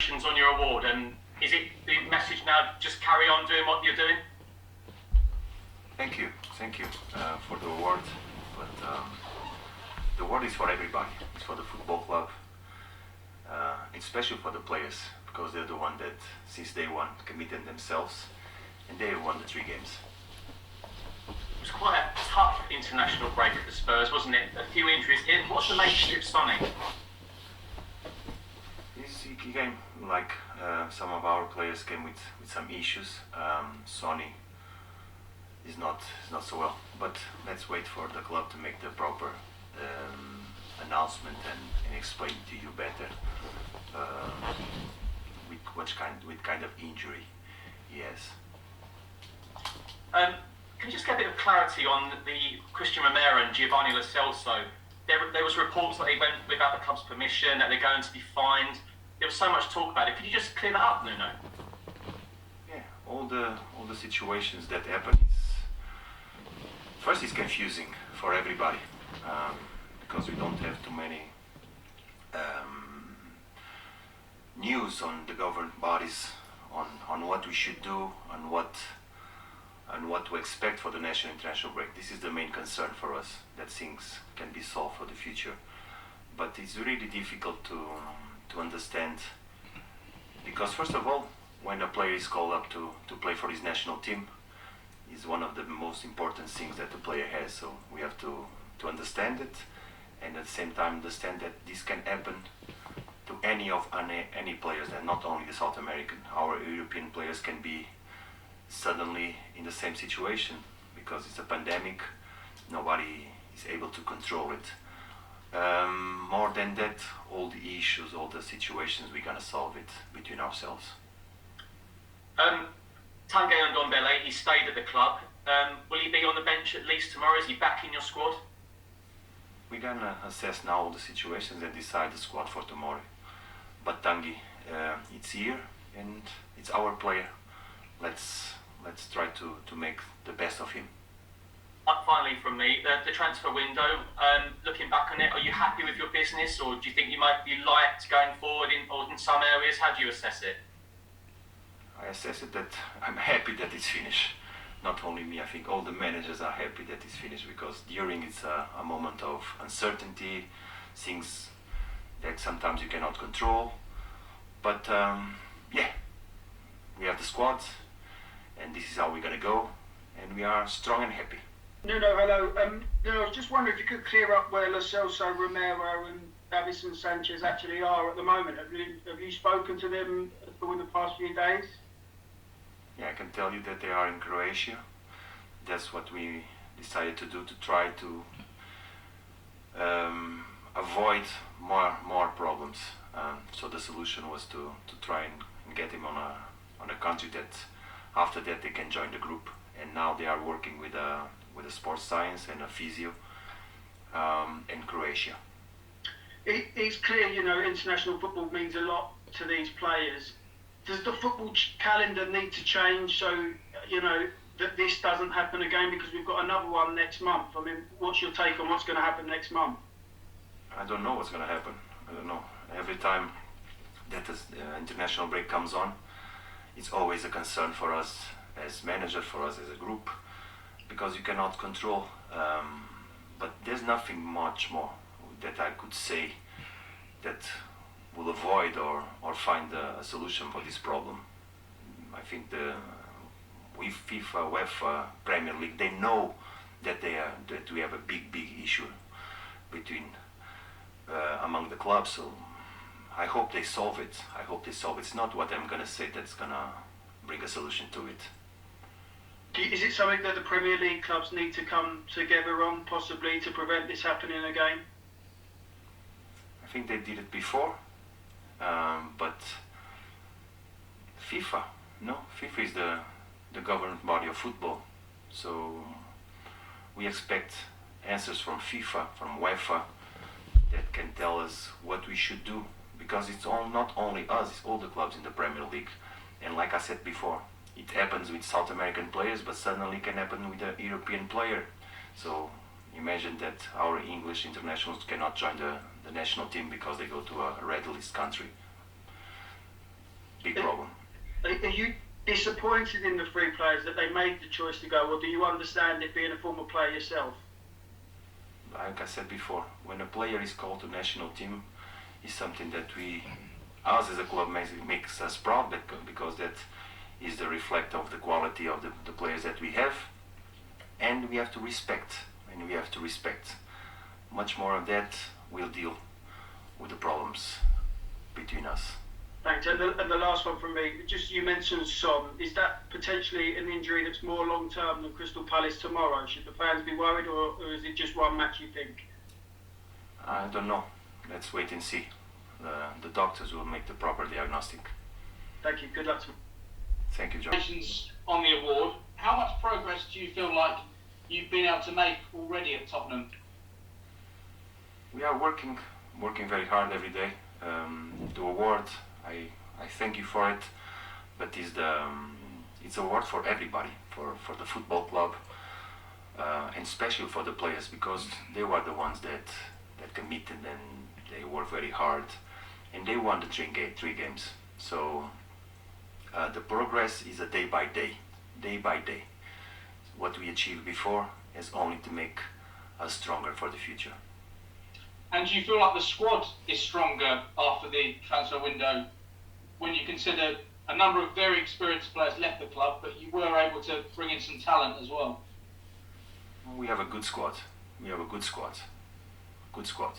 congratulations on your award. And is it the message now, just carry on doing what you're doing? Thank you for the award. But the award is for everybody. It's for the football club. It's special for the players because they're the one that, since day one, committed themselves, and they have won the 3 games. It was quite a tough international break at the Spurs, wasn't it? A few injuries here. What's the latest with Sonny? He came like some of our players came with some issues. Sonny is not so well, but let's wait for the club to make the proper announcement and explain to you better with kind of injury he has. Can you just get a bit of clarity on the Christian Romero and Giovani Celso? There was reports that they went without the club's permission, that they're going to be fined. There was so much talk about it. Could you just clear that up, Nuno? Yeah, all the situations that happen first it's confusing for everybody because we don't have too many news on the government bodies on what we should do, on what to expect for the national international break. This is the main concern for us, that things can be solved for the future. But it's really difficult to understand because first of all, when a player is called up to play for his national team, is one of the most important things that the player has. So we have to understand it, and at the same time understand that this can happen to any players, and not only the South American. Our European players can be suddenly in the same situation because it's a pandemic. Nobody is able to control it. More than that, all the issues, all the situations, we're gonna solve it between ourselves. Ndombele, he stayed at the club. Will he be on the bench at least tomorrow? Is he back in your squad? We're gonna assess now all the situations and decide the squad for tomorrow. But Tanguy, it's here and it's our player. Let's try to make the best of him. Finally from me, the transfer window, looking back on it, are you happy with your business, or do you think you might be liked going forward in some areas? How do you assess it? I assess it that I'm happy that it's finished. Not only me, I think all the managers are happy that it's finished because during it's a moment of uncertainty, things that sometimes you cannot control. But yeah, we have the squad and this is how we're gonna go, and we are strong and happy. Nuno, hello. Nuno, I was just wondering if you could clear up where Celso, Romero and Davinson, Sanchez actually are at the moment. Have you spoken to them in the past few days? Yeah, I can tell you that they are in Croatia. That's what we decided to do, to try to avoid more problems. So the solution was to try and get him on a country that after that they can join the group. And now they are working with a sports science and a physio in Croatia. It's clear, international football means a lot to these players. Does the football calendar need to change so, that this doesn't happen again? Because we've got another one next month. I mean, what's your take on what's going to happen next month? I don't know what's going to happen. I don't know. Every time that the international break comes on, it's always a concern for us as manager, for us as a group, because you cannot control. But there's nothing much more that I could say that will avoid or find a solution for this problem. I think with FIFA, UEFA, Premier League, they know that we have a big issue between among the clubs. So I hope they solve it. It's not what I'm gonna say that's gonna bring a solution to it. Is it something that the Premier League clubs need to come together on, possibly, to prevent this happening again? I think they did it before, but FIFA is the governing body of football. So we expect answers from FIFA, from UEFA, that can tell us what we should do, because it's not only us, it's all the clubs in the Premier League. And like I said before, it happens with South American players, but suddenly can happen with a European player. So imagine that our English internationals cannot join the national team because they go to a red list country. big problem. Are you disappointed in the three players that they made the choice to go, or do you understand it being a former player yourself? Like I said before, when a player is called to national team, is something that us as a club makes us proud, because that is the reflect of the quality of the players that we have, and we have to respect. Much more of that will deal with the problems between us. Thanks. And the last one from me, just you mentioned Son. Is that potentially an injury that's more long term than Crystal Palace tomorrow? Should the fans be worried, or is it just one match, you think? I don't know. Let's wait and see. The doctors will make the proper diagnostic. Thank you. Good luck to you. Thank you, John. Congratulations on the award. How much progress do you feel like you've been able to make already at Tottenham? We are working very hard every day. The award, I thank you for it, but it's an award for everybody, for the football club, and especially for the players, because they were the ones that committed, and they worked very hard, and they won the three games. So the progress is a day by day. What we achieved before is only to make us stronger for the future. And do you feel like the squad is stronger after the transfer window, when you consider a number of very experienced players left the club, but you were able to bring in some talent as well? We have a good squad. Good squad.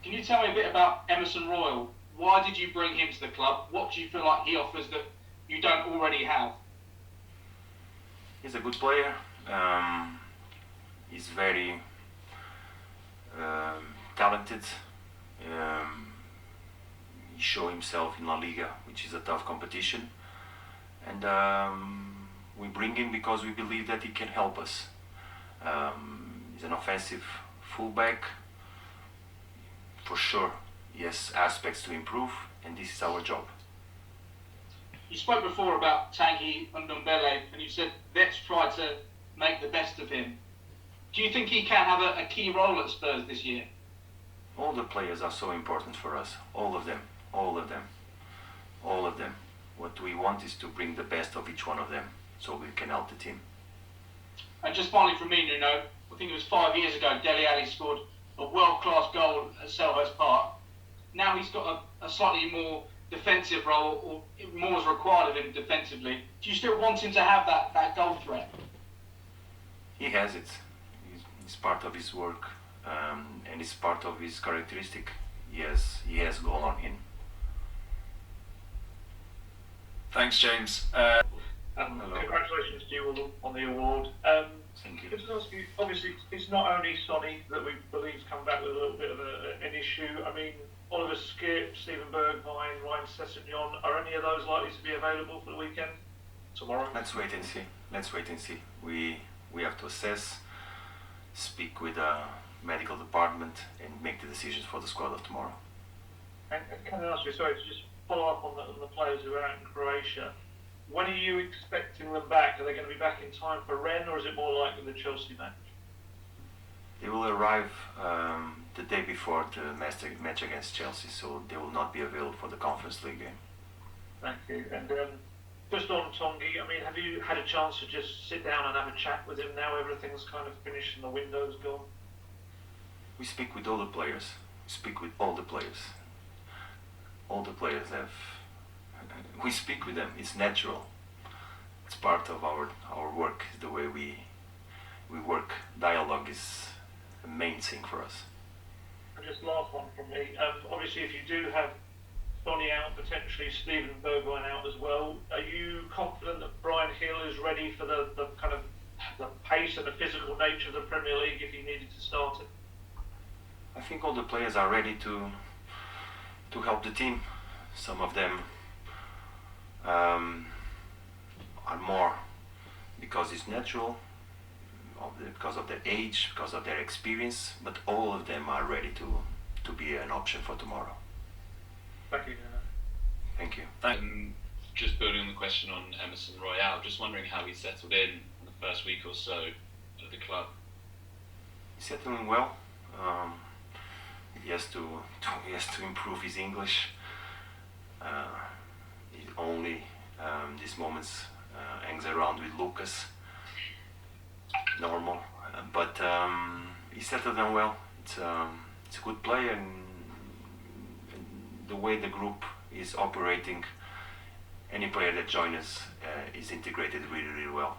Can you tell me a bit about Emerson Royal? Why did you bring him to the club? What do you feel like he offers that you don't already have? He's a good player. He's very talented. He showed himself in La Liga, which is a tough competition, and we bring him because we believe that he can help us. He's an offensive fullback. For sure, he has aspects to improve, and this is our job. You spoke before about Tanguy and Ndombele, and you said, let's try to make the best of him. Do you think he can have a key role at Spurs this year? All the players are so important for us. All of them. What we want is to bring the best of each one of them, so we can help the team. And just finally from me, Nuno, I think it was 5 years ago, Dele Alli scored a world-class goal at Selhurst Park. Now he's got a slightly more defensive role, or more is required of him defensively. Do you still want him to have that goal threat? He has it. It's part of his work, and it's part of his characteristic. He has goal on him. Thanks, James. Congratulations to you on the award. Thank you. Just to ask you, obviously, it's not only Sonny that we believe has come back with a little bit of an issue. I mean, Oliver Skipp, Stephen Bergwijn, Bergwijn and Sessegnon, are any of those likely to be available for the weekend? Tomorrow? Let's wait and see. We have to assess, speak with the medical department, and make the decisions for the squad of tomorrow. And can I ask you, sorry, to just follow up on the players who are out in Croatia. When are you expecting them back? Are they going to be back in time for Rennes, or is it more likely the Chelsea match? They will arrive the day before the match against Chelsea, so they will not be available for the Conference League game. Thank you. And just on Tanguy, I mean, have you had a chance to just sit down and have a chat with him now everything's kind of finished and the window's gone? We speak with all the players. All the players have. We speak with them. It's natural. It's part of our work. The way we work. Dialogue is the main thing for us. And just last one from me. Obviously, if you do have Sonny out, potentially Stephen Bergwijn out as well, are you confident that Brian Hill is ready for the kind of the pace and the physical nature of the Premier League if he needed to start it? I think all the players are ready to help the team. Some of them are more because it's natural, because of their age, because of their experience, but all of them are ready to be an option for tomorrow. Thank you, Nuno. Thank you. Just building on the question on Emerson Royal, just wondering how he settled in the first week or so at the club. He's settling well. He has to improve his English moments hangs around with Lucas. Normal, but he settled down well. It's a good player, and the way the group is operating, any player that joins us is integrated really, really well.